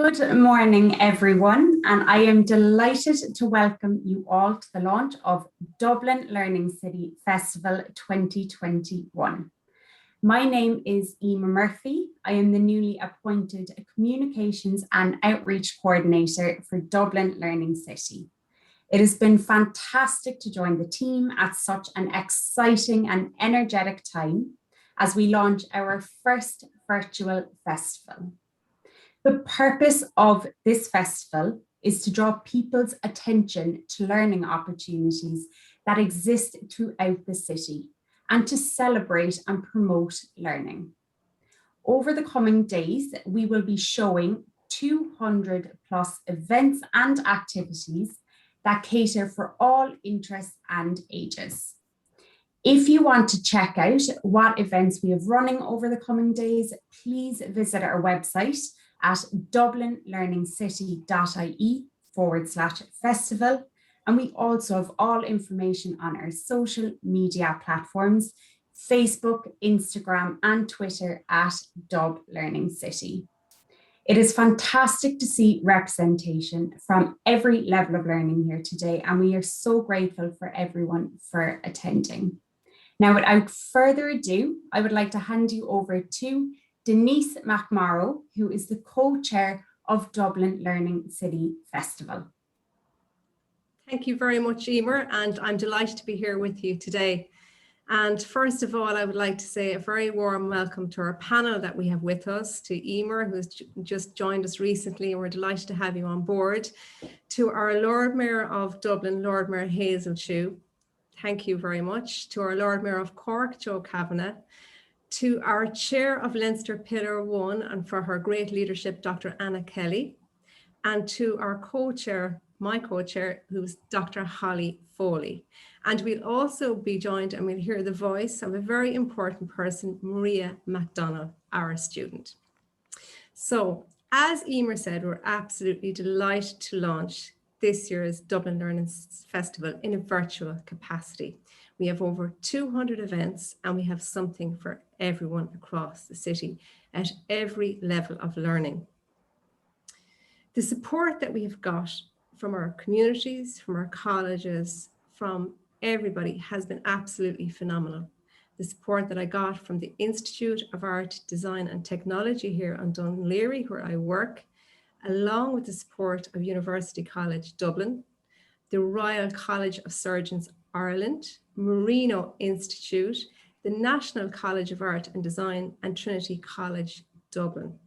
Good morning, everyone, and I am delighted to welcome you all to the launch of Dublin Learning City Festival 2021. My name is Emer Murphy. I am the newly appointed Communications and Outreach Coordinator for Dublin Learning City. It has been fantastic to join the team at such an exciting and energetic time as we launch our first virtual festival. The purpose of this festival is to draw people's attention to learning opportunities that exist throughout the city and to celebrate and promote learning. Over the coming days, we will be showing 200 plus events and activities that cater for all interests and ages. If you want to check out what events we have running over the coming days, please visit our website at dublinlearningcity.ie/festival. And we also have all information on our social media platforms, Facebook, Instagram, and Twitter at Dub Learning City. It is fantastic to see representation from every level of learning here today, and we are so grateful for everyone for attending. Now, without further ado, I would like to hand you over to Denise McMorrow, who is the co-chair of Dublin Learning City Festival. Thank you very much, Emer, and I'm delighted to be here with you today. And first of all, I would like to say a very warm welcome to our panel that we have with us, to Emer, who's just joined us recently, and we're delighted to have you on board, to our Lord Mayor of Dublin, Lord Mayor Hazel Chu. Thank you very much. To our Lord Mayor of Cork, Joe Kavanagh, to our Chair of Leinster Pillar 1 and for her great leadership, Dr. Anna Kelly, and to our co-chair, my co-chair, who's Dr. Holly Foley. And we'll also be joined, and we'll hear the voice of a very important person, Maria McDonald, our student. So, as Emer said, we're absolutely delighted to launch this year's Dublin Learning Festival in a virtual capacity. We have over 200 events, and we have something for everyone across the city at every level of learning. The support that we have got from our communities, from our colleges, from everybody has been absolutely phenomenal. The support that I got from the Institute of Art, Design and Technology here on Dún Laoghaire, where I work, along with the support of University College Dublin, the Royal College of Surgeons Ireland, Marino Institute, the National College of Art and Design, and Trinity College Dublin,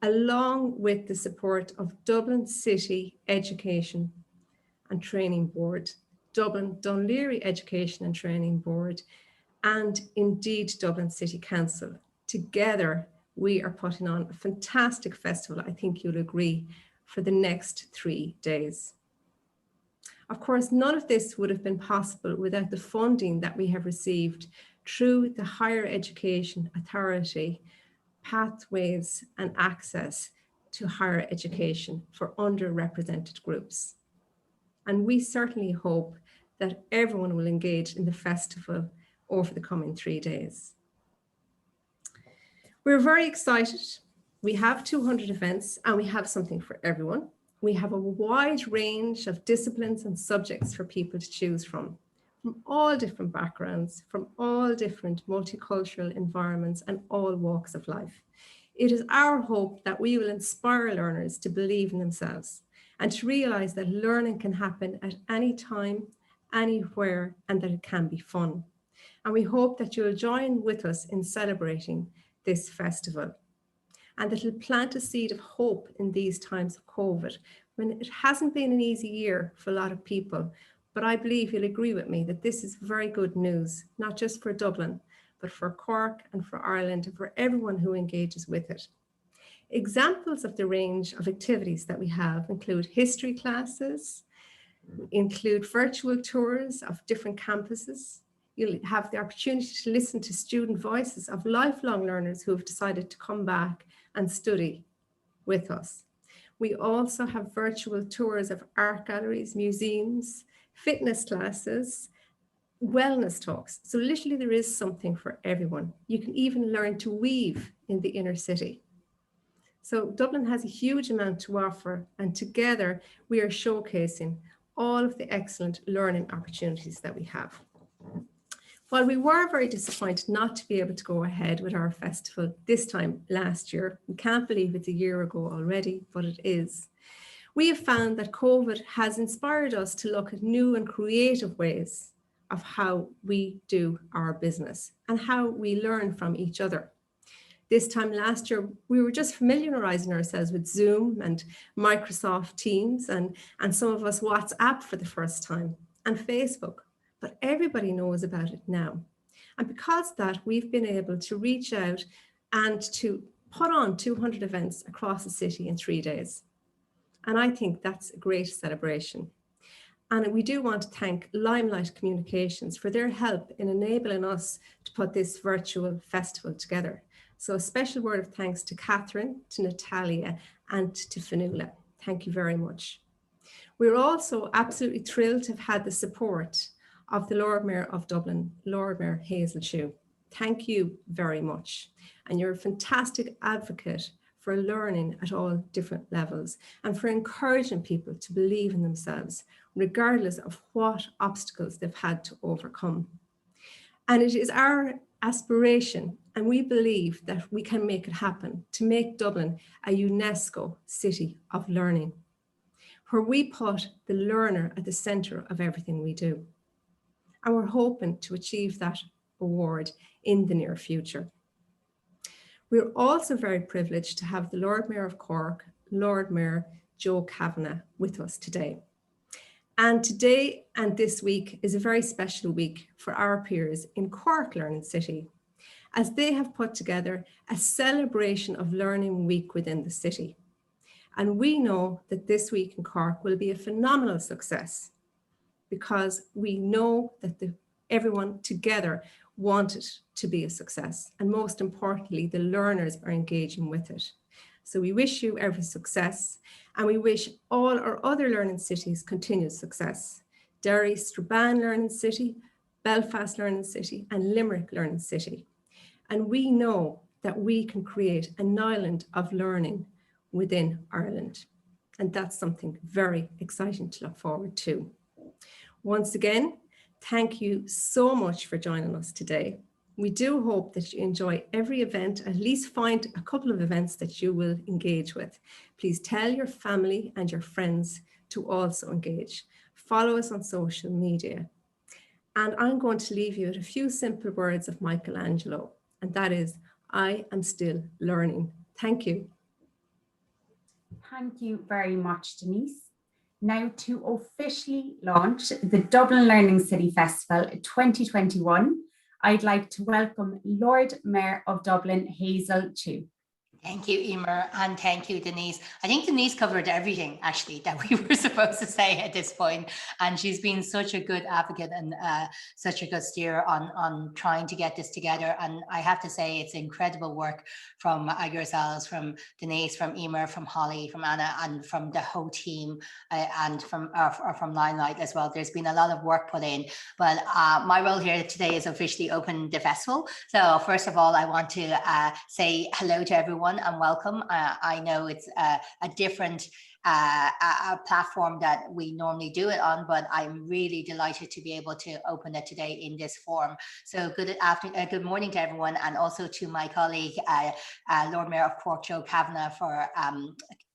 along with the support of Dublin City Education and Training Board, Dublin Dún Laoghaire Education and Training Board, and indeed Dublin City Council. Together, we are putting on a fantastic festival, I think you'll agree, for the next 3 days. Of course, none of this would have been possible without the funding that we have received through the Higher Education Authority, Pathways and Access to Higher Education for Underrepresented Groups. And we certainly hope that everyone will engage in the festival over the coming 3 days. We're very excited. We have 200 events and we have something for everyone. We have a wide range of disciplines and subjects for people to choose from all different backgrounds, from all different multicultural environments and all walks of life. It is our hope that we will inspire learners to believe in themselves and to realize that learning can happen at any time, anywhere, and that it can be fun. And we hope that you'll join with us in celebrating this festival, and that it'll plant a seed of hope in these times of COVID, when it hasn't been an easy year for a lot of people. But I believe you'll agree with me that this is very good news, not just for Dublin, but for Cork and for Ireland and for everyone who engages with it. Examples of the range of activities that we have include history classes, include virtual tours of different campuses. You'll have the opportunity to listen to student voices of lifelong learners who have decided to come back and study with us. We also have virtual tours of art galleries, museums, fitness classes, wellness talks. So literally there is something for everyone. You can even learn to weave in the inner city. So Dublin has a huge amount to offer, and together we are showcasing all of the excellent learning opportunities that we have. While we were very disappointed not to be able to go ahead with our festival this time last year, we can't believe it's a year ago already, but it is. We have found that COVID has inspired us to look at new and creative ways of how we do our business and how we learn from each other. This time last year, we were just familiarizing ourselves with Zoom and Microsoft Teams and some of us WhatsApp for the first time and Facebook, but everybody knows about it now. And because of that, we've been able to reach out and to put on 200 events across the city in 3 days. And I think that's a great celebration. And we do want to thank Limelight Communications for their help in enabling us to put this virtual festival together. So a special word of thanks to Catherine, to Natalia, and to Fanula. Thank you very much. We're also absolutely thrilled to have had the support of the Lord Mayor of Dublin, Lord Mayor Hazel Chu. Thank you very much. And you're a fantastic advocate for learning at all different levels and for encouraging people to believe in themselves, regardless of what obstacles they've had to overcome. And it is our aspiration, and we believe that we can make it happen, to make Dublin a UNESCO city of learning, where we put the learner at the centre of everything we do. And we're hoping to achieve that award in the near future. We're also very privileged to have the Lord Mayor of Cork, Lord Mayor Joe Kavanagh, with us today. And today and this week is a very special week for our peers in Cork Learning City, as they have put together a celebration of Learning Week within the city. And we know that this week in Cork will be a phenomenal success because we know that everyone together want it to be a success. And most importantly, the learners are engaging with it. So we wish you every success, and we wish all our other learning cities continued success. Derry, Strabane Learning City, Belfast Learning City, and Limerick Learning City. And we know that we can create an island of learning within Ireland. And that's something very exciting to look forward to. Once again, thank you so much for joining us today. We do hope that you enjoy every event, at least find a couple of events that you will engage with. Please tell your family and your friends to also engage. Follow us on social media. And I'm going to leave you with a few simple words of Michelangelo, and that is, I am still learning. Thank you. Thank you very much, Denise. Now, to officially launch the Dublin Learning City Festival 2021, I'd like to welcome Lord Mayor of Dublin, Hazel Chu. Thank you, Emer, and thank you, Denise. I think Denise covered everything, actually, that we were supposed to say at this point. And she's been such a good advocate and such a good steer on trying to get this together. And I have to say, it's incredible work from yourselves, from Denise, from Emer, from Holly, from Anna, and from the whole team, and from Limelight as well. There's been a lot of work put in. But my role here today is officially open the festival. So first of all, I want to say hello to everyone and welcome. I know it's a different a platform that we normally do it on, but I'm really delighted to be able to open it today in this form. So good morning to everyone, and also to my colleague, Lord Mayor of Cork, Joe Kavanagh, for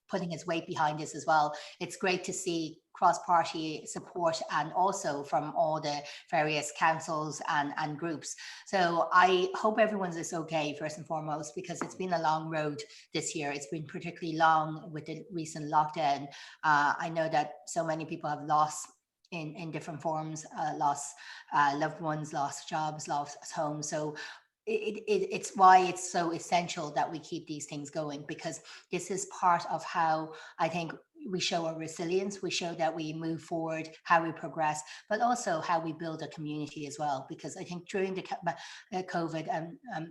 putting his weight behind this as well. It's great to see cross-party support, and also from all the various councils and groups. So I hope everyone's is okay, first and foremost, because it's been a long road this year. It's been particularly long with the recent lockdown. I know that so many people have lost in different forms, lost loved ones, lost jobs, lost homes. So it's why it's so essential that we keep these things going, because this is part of how I think we show our resilience, we show that we move forward, how we progress, but also how we build a community as well. Because I think during the COVID,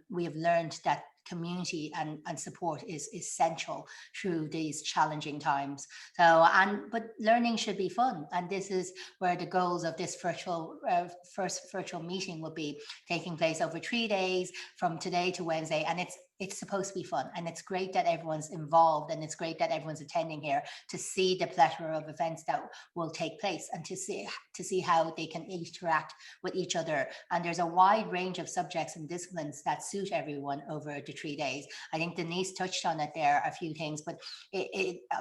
we have learned that community and support is essential through these challenging times. So, but learning should be fun, and this is where the goals of this first virtual meeting will be taking place over 3 days from today to Wednesday, and it's it's supposed to be fun, and it's great that everyone's involved, and it's great that everyone's attending here to see the plethora of events that will take place, and to see how they can interact with each other. And there's a wide range of subjects and disciplines that suit everyone over the 3 days. I think Denise touched on it there, a few things, but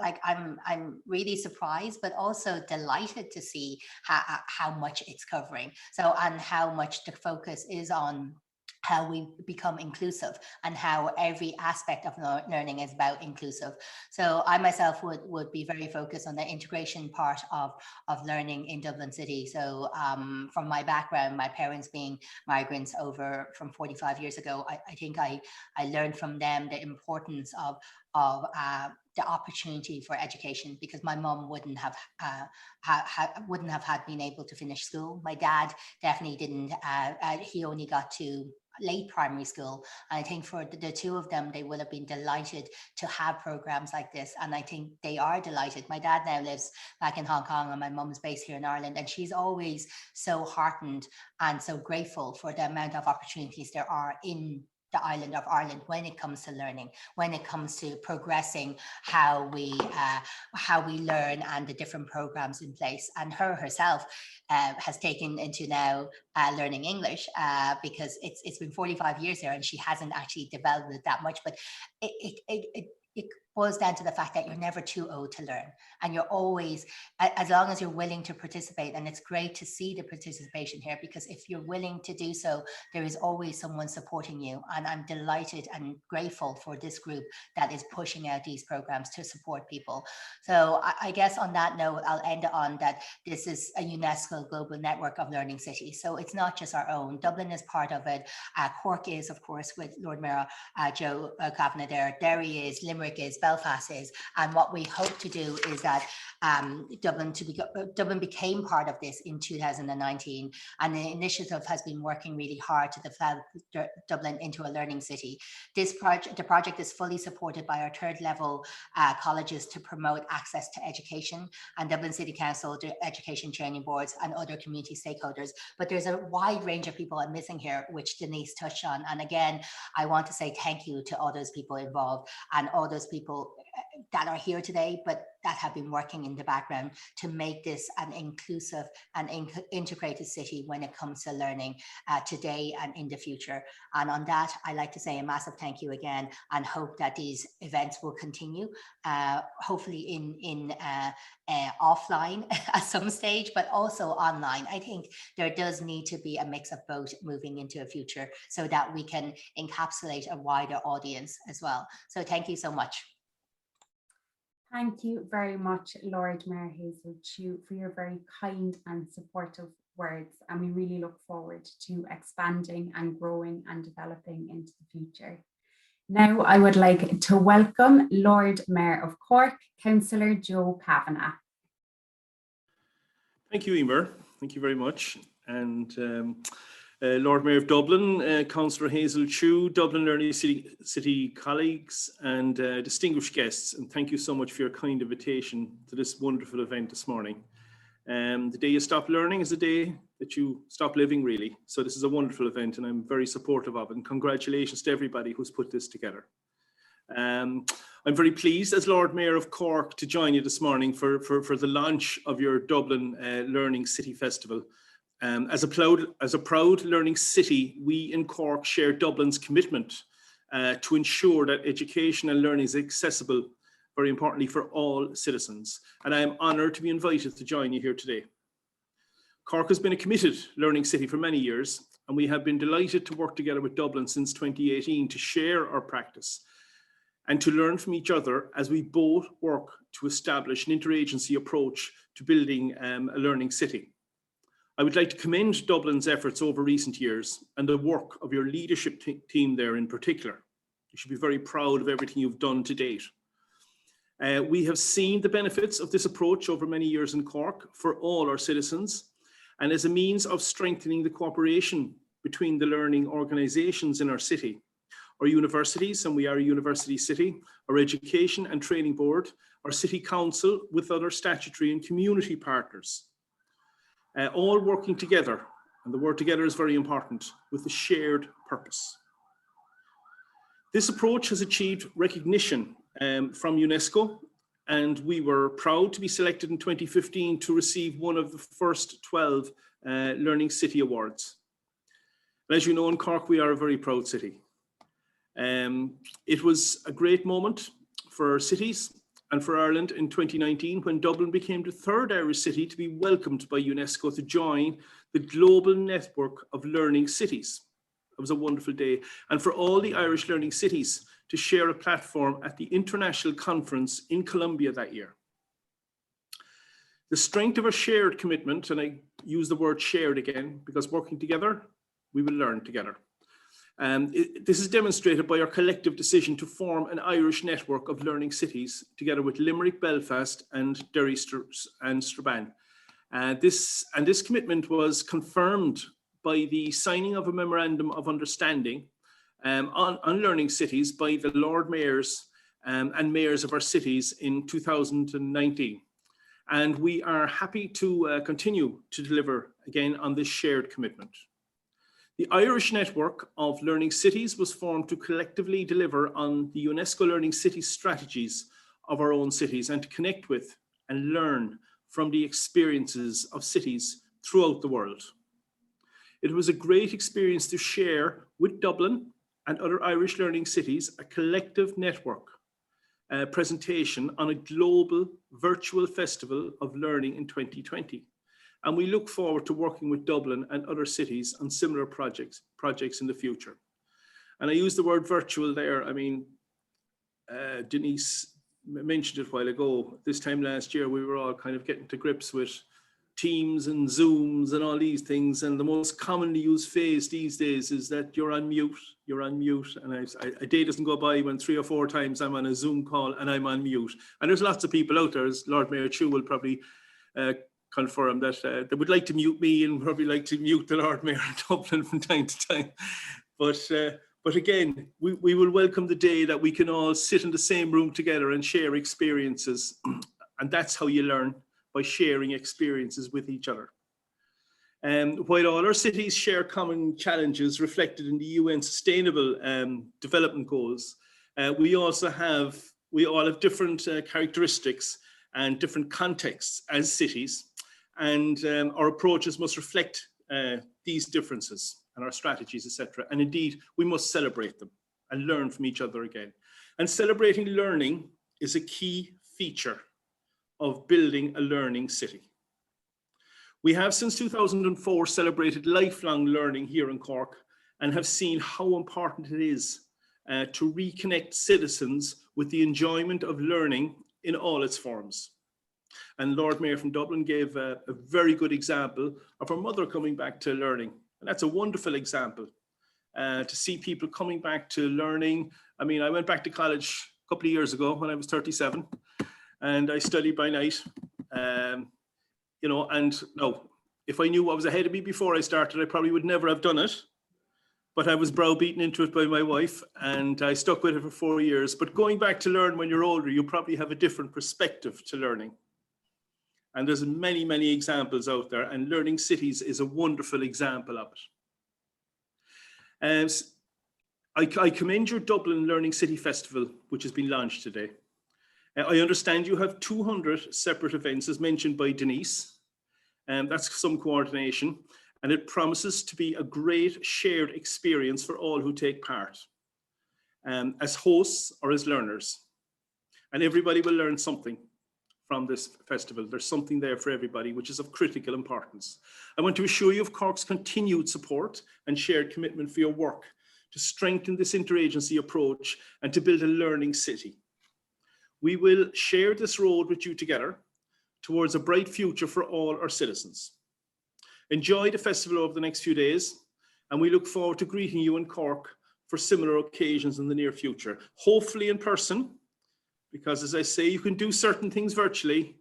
like I'm really surprised, but also delighted to see how much it's covering. So, and how much the focus is on how we become inclusive, and how every aspect of learning is about inclusive. So I myself would be very focused on the integration part of learning in Dublin City. So from my background, my parents being migrants over from 45 years ago, I think I learned from them the importance of the opportunity for education, because my mum wouldn't have had been able to finish school. My dad definitely didn't. He only got to late primary school. I think for the two of them, they would have been delighted to have programs like this, and I think they are delighted. My dad now lives back in Hong Kong, and my mum's based here in Ireland, and she's always so heartened and so grateful for the amount of opportunities there are in the island of Ireland when it comes to learning, when it comes to progressing how we learn, and the different programs in place. And herself has taken into now learning English because it's been 45 years there, and she hasn't actually developed it that much. But it boils down to the fact that you're never too old to learn, and you're always, as long as you're willing to participate. And it's great to see the participation here, because if you're willing to do so, there is always someone supporting you. And I'm delighted and grateful for this group that is pushing out these programs to support people. So I guess on that note, I'll end on that this is a UNESCO global network of learning cities. So it's not just our own. Dublin is part of it. Cork is, of course, with Lord Mayor Joe Kavanagh there. Derry is, Limerick is, Belfast is. And what we hope to do is that Dublin became part of this in 2019, and the initiative has been working really hard to develop Dublin into a learning city. The project is fully supported by our third level colleges to promote access to education, and Dublin City Council, the education training boards, and other community stakeholders. But there's a wide range of people I'm missing here, which Denise touched on. And again, I want to say thank you to all those people involved, and all those people that are here today, but that have been working in the background to make this an inclusive and integrated city when it comes to learning today and in the future. And on that, I'd like to say a massive thank you again, and hope that these events will continue, hopefully in offline at some stage, but also online. I think there does need to be a mix of both moving into a future, so that we can encapsulate a wider audience as well. So thank you so much. Thank you very much, Lord Mayor Hazel Chu, for your very kind and supportive words. And we really look forward to expanding and growing and developing into the future. Now I would like to welcome Lord Mayor of Cork, Councillor Joe Kavanagh. Thank you, Emer. Thank you very much. And Lord Mayor of Dublin, Councillor Hazel Chu, Dublin Learning City colleagues, and distinguished guests, and thank you so much for your kind invitation to this wonderful event this morning. The day you stop learning is the day that you stop living, really. So this is a wonderful event, and I'm very supportive of it, and congratulations to everybody who's put this together. I'm very pleased as Lord Mayor of Cork to join you this morning for the launch of your Dublin Learning City Festival. As a proud learning city, we in Cork share Dublin's commitment to ensure that education and learning is accessible, very importantly, for all citizens. And I am honoured to be invited to join you here today. Cork has been a committed learning city for many years, and we have been delighted to work together with Dublin since 2018 to share our practice and to learn from each other as we both work to establish an interagency approach to building a learning city. I would like to commend Dublin's efforts over recent years and the work of your leadership team there in particular. You should be very proud of everything you've done to date. We have seen the benefits of this approach over many years in Cork for all our citizens, and as a means of strengthening the cooperation between the learning organisations in our city. Our universities, and we are a university city, our education and training board, our city council with other statutory and community partners. All working together, and the word together is very important, with a shared purpose. This approach has achieved recognition from UNESCO, and we were proud to be selected in 2015 to receive one of the first 12 Learning City Awards. And as you know, in Cork, we are a very proud city. It was a great moment for our cities and for Ireland in 2019 when Dublin became the third Irish city to be welcomed by UNESCO to join the global network of learning cities. It was a wonderful day. And for all the Irish learning cities to share a platform at the International Conference in Colombia that year. The strength of a shared commitment, and I use the word shared again, because working together, we will learn together. This is demonstrated by our collective decision to form an Irish network of learning cities together with Limerick, Belfast and Derry and Strabane. This commitment was confirmed by the signing of a memorandum of understanding on learning cities by the Lord Mayors and mayors of our cities in 2019. And we are happy to continue to deliver again on this shared commitment. The Irish network of learning cities was formed to collectively deliver on the UNESCO Learning Cities strategies of our own cities and to connect with and learn from the experiences of cities throughout the world. It was a great experience to share with Dublin and other Irish learning cities a collective network presentation on a global virtual festival of learning in 2020. And we look forward to working with Dublin and other cities on similar projects in the future. And I use the word virtual there. I mean, Denise mentioned it a while ago. This time last year, we were all kind of getting to grips with Teams and Zooms and all these things. And the most commonly used phrase these days is that you're on mute. And a day doesn't go by when 3 or 4 times I'm on a Zoom call and I'm on mute. And there's lots of people out there, as Lord Mayor Chu will probably confirm that they would like to mute me and probably like to mute the Lord Mayor of Dublin from time to time. But again, we will welcome the day that we can all sit in the same room together and share experiences. And that's how you learn, by sharing experiences with each other. While all our cities share common challenges reflected in the UN Sustainable Development Goals, we all have different characteristics and different contexts as cities. And our approaches must reflect these differences and our strategies, etc. And indeed, we must celebrate them and learn from each other again. And celebrating learning is a key feature of building a learning city. We have since 2004 celebrated lifelong learning here in Cork and have seen how important it is to reconnect citizens with the enjoyment of learning in all its forms. And Lord Mayor from Dublin gave a very good example of her mother coming back to learning. And that's a wonderful example to see people coming back to learning. I mean, I went back to college a couple of years ago when I was 37 and I studied by night. You know, and no, if I knew what was ahead of me before I started, I probably would never have done it. But I was browbeaten into it by my wife and I stuck with it for 4 years. But going back to learn when you're older, you probably have a different perspective to learning. And there's many, many examples out there, and Learning Cities is a wonderful example of it. I commend your Dublin Learning City Festival, which has been launched today. I understand you have 200 separate events, as mentioned by Denise, and that's some coordination, and it promises to be a great shared experience for all who take part, as hosts or as learners. And everybody will learn something from this festival. There's something there for everybody, which is of critical importance. I want to assure you of Cork's continued support and shared commitment for your work to strengthen this interagency approach and to build a learning city. We will share this road with you together towards a bright future for all our citizens. Enjoy the festival over the next few days, and we look forward to greeting you in Cork for similar occasions in the near future, hopefully in person, because as I say, you can do certain things virtually,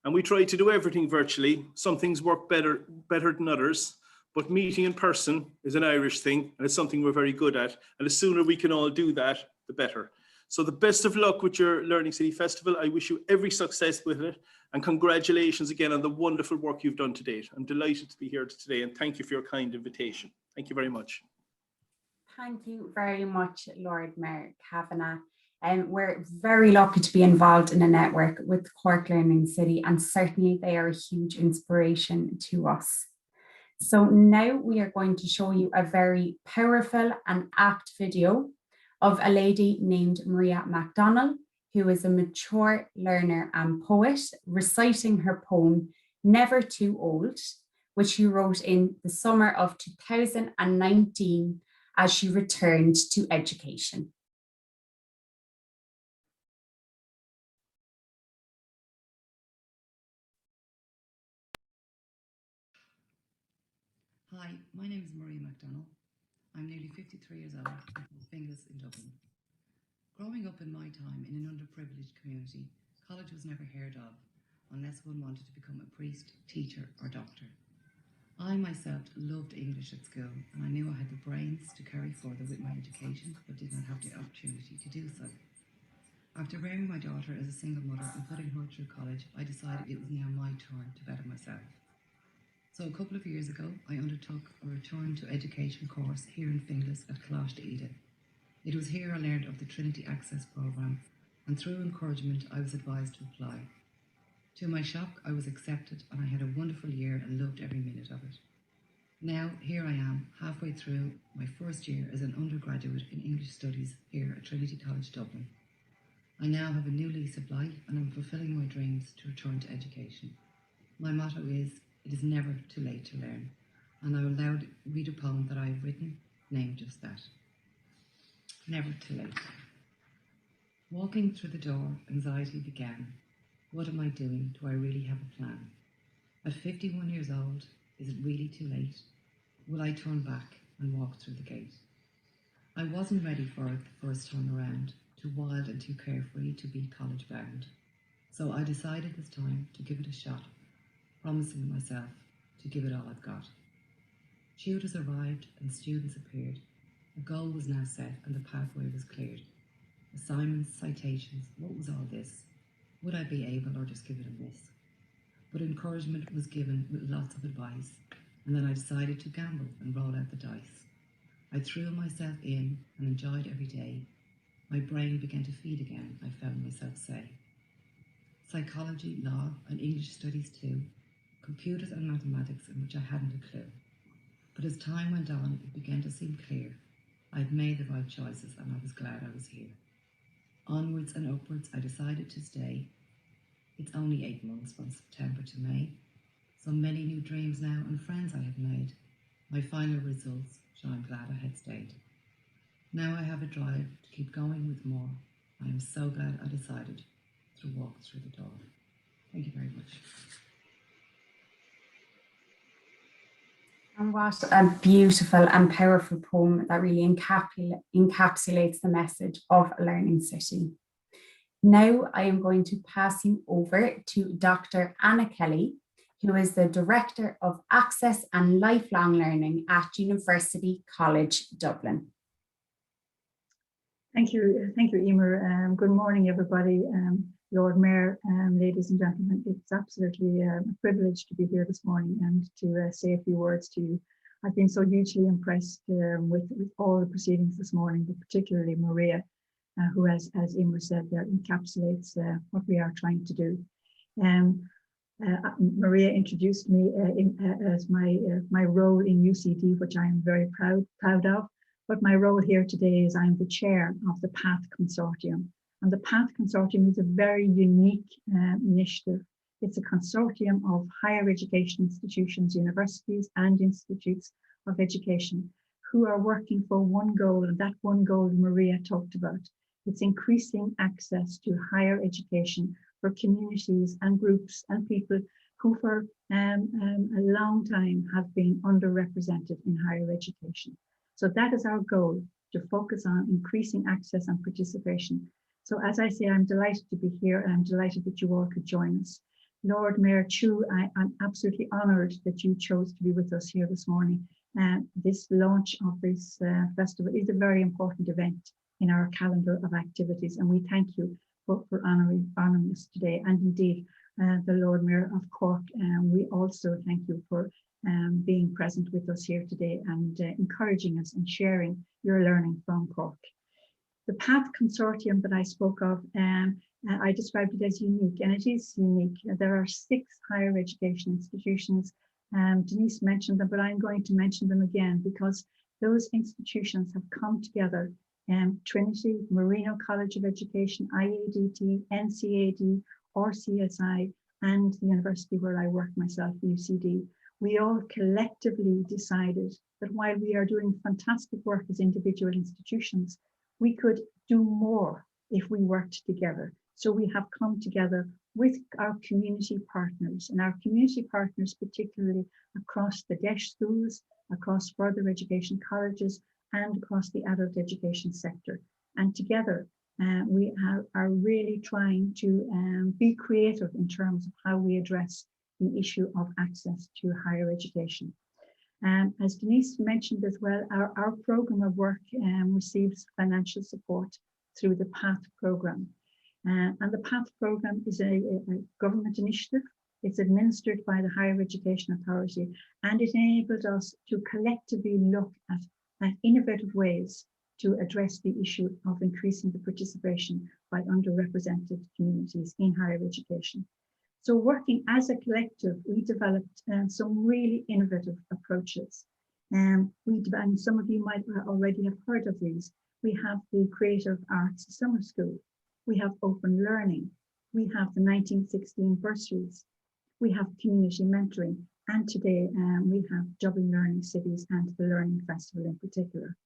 and we try to do everything virtually. Some things work better than others, but meeting in person is an Irish thing, and it's something we're very good at. And the sooner we can all do that, the better. So the best of luck with your Learning City Festival. I wish you every success with it, and congratulations again on the wonderful work you've done to date. I'm delighted to be here today, and thank you for your kind invitation. Thank you very much. Thank you very much, Lord Mayor Kavanagh. We're very lucky to be involved in a network with Cork Learning City, and certainly they are a huge inspiration to us. So now we are going to show you a very powerful and apt video of a lady named Maria MacDonald, who is a mature learner and poet, reciting her poem, Never Too Old, which she wrote in the summer of 2019 as she returned to education. Hi, my name is Maria MacDonald. I'm nearly 53 years old and from Finglas in Dublin. Growing up in my time in an underprivileged community, college was never heard of unless one wanted to become a priest, teacher or doctor. I myself loved English at school and I knew I had the brains to carry further with my education but did not have the opportunity to do so. After rearing my daughter as a single mother and putting her through college, I decided it was now my turn to better myself. So a couple of years ago, I undertook a return to education course here in Finglas at Coláiste Ida. It was here I learned of the Trinity Access Programme, and through encouragement, I was advised to apply. To my shock, I was accepted and I had a wonderful year and loved every minute of it. Now, here I am, halfway through my first year as an undergraduate in English Studies here at Trinity College Dublin. I now have a new lease of life and I'm fulfilling my dreams to return to education. My motto is, it is never too late to learn, and I will now read a poem that I have written, named just that. Never too late. Walking through the door, anxiety began. What am I doing? Do I really have a plan? At 51 years old, is it really too late? Will I turn back and walk through the gate? I wasn't ready for it the first time around, too wild and too carefree to be college bound. So I decided this time to give it a shot, promising myself to give it all I've got. Tutors arrived and students appeared. A goal was now set and the pathway was cleared. Assignments, citations, what was all this? Would I be able or just give it a miss? But encouragement was given with lots of advice, and then I decided to gamble and roll out the dice. I threw myself in and enjoyed every day. My brain began to feed again, I found myself say. Psychology, law, and English studies too. Computers and mathematics in which I hadn't a clue. But as time went on, it began to seem clear. I'd made the right choices and I was glad I was here. Onwards and upwards, I decided to stay. It's only 8 months from September to May. So many new dreams now and friends I have made. My final results show I'm glad I had stayed. Now I have a drive to keep going with more. I am so glad I decided to walk through the door. Thank you very much. And what a beautiful and powerful poem that really encapsulates the message of Learning City. Now I am going to pass you over to Dr. Anna Kelly, who is the Director of Access and Lifelong Learning at University College Dublin. Thank you, Emer. Good morning, everybody. Lord Mayor, ladies and gentlemen, it's absolutely a privilege to be here this morning and to say a few words to you. I've been so hugely impressed with all the proceedings this morning, but particularly Maria, who, as Emer said, encapsulates what we are trying to do. Maria introduced me as my role in UCD, which I am very proud of. But my role here today is I'm the chair of the PATH Consortium. And the PATH Consortium is a very unique initiative. It's a consortium of higher education institutions, universities and institutes of education who are working for one goal, and that one goal Maria talked about. It's increasing access to higher education for communities and groups and people who for a long time have been underrepresented in higher education. So that is our goal, to focus on increasing access and participation. So as I say, I'm delighted to be here and I'm delighted that you all could join us. Lord Mayor Chu, I'm absolutely honoured that you chose to be with us here this morning. This launch of this festival is a very important event in our calendar of activities, and we thank you for honouring us today. And indeed, the Lord Mayor of Cork, we also thank you for being present with us here today and encouraging us and sharing your learning from Cork. The PATH consortium that I spoke of, I described it as unique, and it is unique. There are 6 higher education institutions. Denise mentioned them, but I'm going to mention them again because those institutions have come together. Trinity, Marino College of Education, IADT, NCAD, RCSI, and the university where I work myself, UCD. We all collectively decided that while we are doing fantastic work as individual institutions, we could do more if we worked together. So we have come together with our community partners, and our community partners particularly across the DEIS schools, across further education colleges, and across the adult education sector. And together we are really trying to be creative in terms of how we address the issue of access to higher education. As Denise mentioned as well, our programme of work receives financial support through the PATH programme. And the PATH programme is a government initiative. It's administered by the Higher Education Authority, and it enabled us to collectively look at innovative ways to address the issue of increasing the participation by underrepresented communities in higher education. So working as a collective, we developed some really innovative approaches. And some of you might already have heard of these. We have the Creative Arts Summer School. We have open learning. We have the 1916 bursaries. We have community mentoring. And today we have Dublin Learning Cities and the Learning Festival in particular.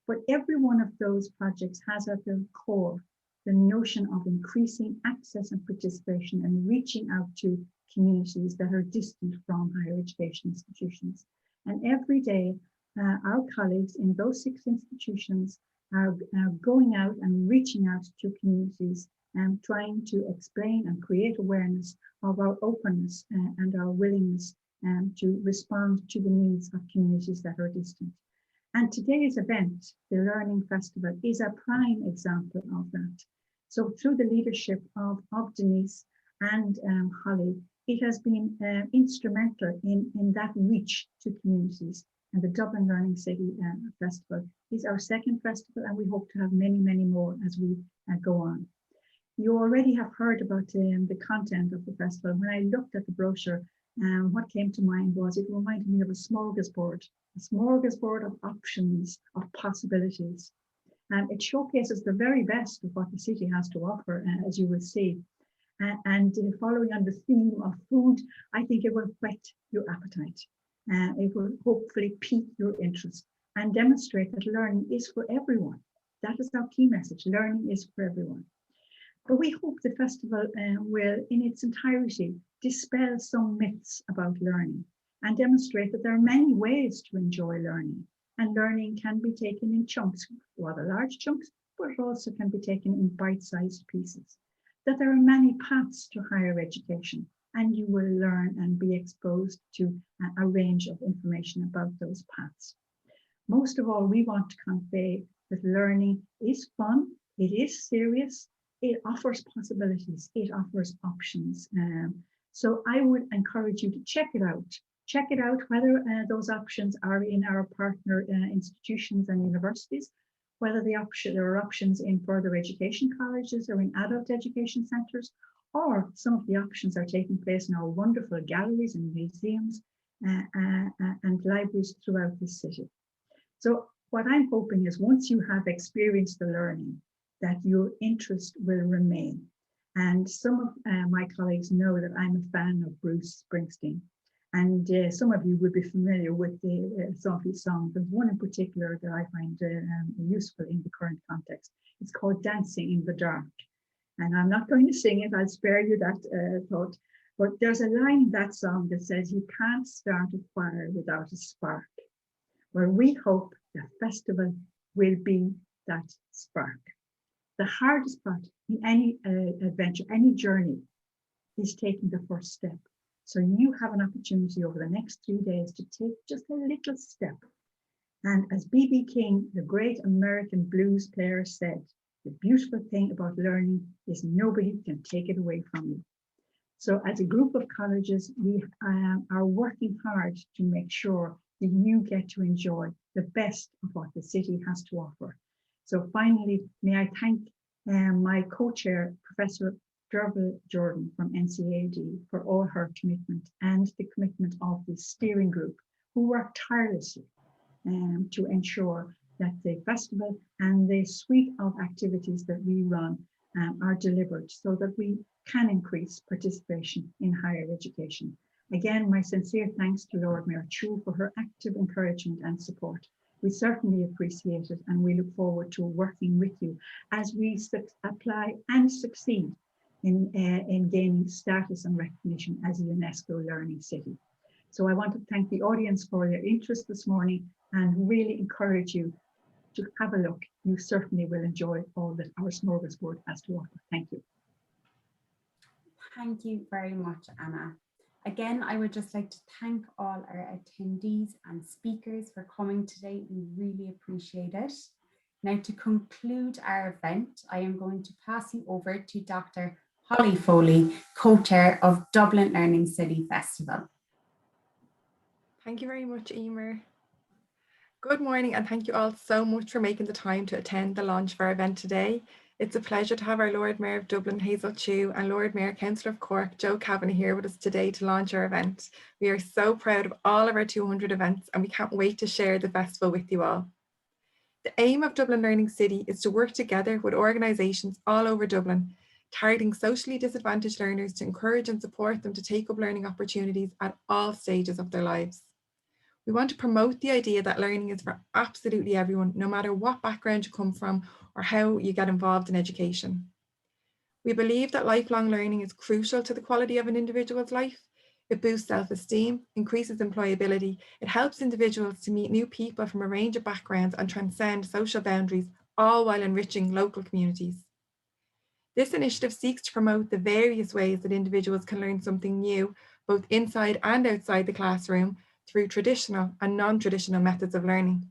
But every one of those projects has at their core the notion of increasing access and participation and reaching out to communities that are distant from higher education institutions. And every day, our colleagues in those 6 institutions are going out and reaching out to communities and trying to explain and create awareness of our openness and our willingness to respond to the needs of communities that are distant. And today's event, the Learning Festival, is a prime example of that. So through the leadership of Denise and Holly, it has been instrumental in that reach to communities. And the Dublin Learning City Festival is our 2nd festival, and we hope to have many, many more as we go on. You already have heard about the content of the festival. When I looked at the brochure, what came to mind was it reminded me of a smorgasbord of options, of possibilities. And it showcases the very best of what the city has to offer, as you will see. And following on the theme of food, I think it will whet your appetite. It will hopefully pique your interest and demonstrate that learning is for everyone. That is our key message. Learning is for everyone. But we hope the festival will, in its entirety, dispel some myths about learning and demonstrate that there are many ways to enjoy learning. And learning can be taken in chunks, rather large chunks, but it also can be taken in bite-sized pieces. That there are many paths to higher education, and you will learn and be exposed to a range of information about those paths. Most of all, we want to convey that learning is fun, it is serious, it offers possibilities, it offers options. So I would encourage you to check it out. Check it out whether those options are in our partner institutions and universities, whether there are options in further education colleges or in adult education centres, or some of the options are taking place in our wonderful galleries and museums and libraries throughout the city. So what I'm hoping is once you have experienced the learning, that your interest will remain. And some of my colleagues know that I'm a fan of Bruce Springsteen. And some of you would be familiar with some of his songs. There's one in particular that I find useful in the current context. It's called Dancing in the Dark. And I'm not going to sing it, I'll spare you that thought. But there's a line in that song that says, "You can't start a fire without a spark." Well, we hope the festival will be that spark. The hardest part in any adventure, any journey, is taking the first step. So you have an opportunity over the next 3 days to take just a little step. And as B.B. King, the great American blues player, said, the beautiful thing about learning is nobody can take it away from you. So as a group of colleges, we are working hard to make sure that you get to enjoy the best of what the city has to offer. So finally, may I thank my co-chair, Professor Derval Jordan from NCAD, for all her commitment and the commitment of the steering group, who worked tirelessly to ensure that the festival and the suite of activities that we run are delivered so that we can increase participation in higher education. Again, my sincere thanks to Lord Mayor Chu for her active encouragement and support. We certainly appreciate it, and we look forward to working with you as we apply and succeed in gaining status and recognition as a UNESCO Learning City. So I want to thank the audience for their interest this morning and really encourage you to have a look. You certainly will enjoy all that our smorgasbord has to offer. Thank you. Thank you very much, Anna. Again, I would just like to thank all our attendees and speakers for coming today. We really appreciate it. Now, to conclude our event, I am going to pass you over to Dr. Holly Foley, co-chair of Dublin Learning City Festival. Thank you very much, Emer. Good morning, and thank you all so much for making the time to attend the launch of our event today. It's a pleasure to have our Lord Mayor of Dublin, Hazel Chu, and Lord Mayor Councillor of Cork, Joe Kavanagh, here with us today to launch our event. We are so proud of all of our 200 events, and we can't wait to share the festival with you all. The aim of Dublin Learning City is to work together with organisations all over Dublin, targeting socially disadvantaged learners to encourage and support them to take up learning opportunities at all stages of their lives. We want to promote the idea that learning is for absolutely everyone, no matter what background you come from or how you get involved in education. We believe that lifelong learning is crucial to the quality of an individual's life. It boosts self-esteem, increases employability, it helps individuals to meet new people from a range of backgrounds and transcend social boundaries, all while enriching local communities. This initiative seeks to promote the various ways that individuals can learn something new, both inside and outside the classroom, through traditional and non-traditional methods of learning.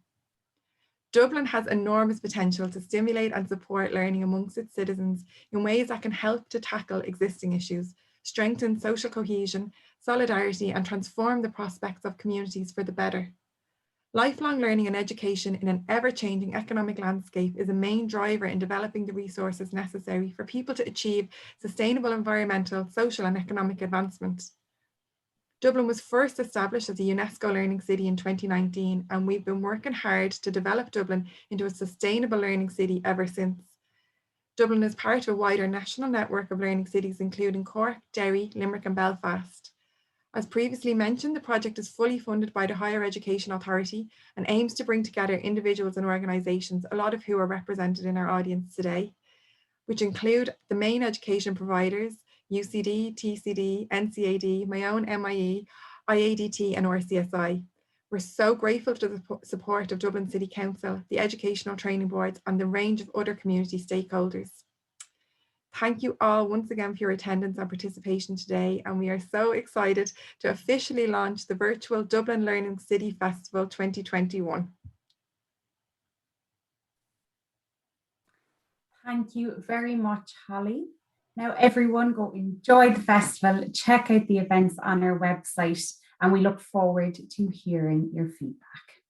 Dublin has enormous potential to stimulate and support learning amongst its citizens in ways that can help to tackle existing issues, strengthen social cohesion, solidarity, and transform the prospects of communities for the better. Lifelong learning and education in an ever-changing economic landscape is a main driver in developing the resources necessary for people to achieve sustainable environmental, social, and economic advancement. Dublin was first established as a UNESCO Learning City in 2019, and we've been working hard to develop Dublin into a sustainable learning city ever since. Dublin is part of a wider national network of learning cities, including Cork, Derry, Limerick, and Belfast. As previously mentioned, the project is fully funded by the Higher Education Authority and aims to bring together individuals and organisations, a lot of who are represented in our audience today, which include the main education providers, UCD, TCD, NCAD, my own MIE, IADT and RCSI. We're so grateful to the support of Dublin City Council, the educational training boards and the range of other community stakeholders. Thank you all once again for your attendance and participation today, and we are so excited to officially launch the virtual Dublin Learning City Festival 2021. Thank you very much, Holly. Now, everyone, go enjoy the festival, check out the events on our website, and we look forward to hearing your feedback.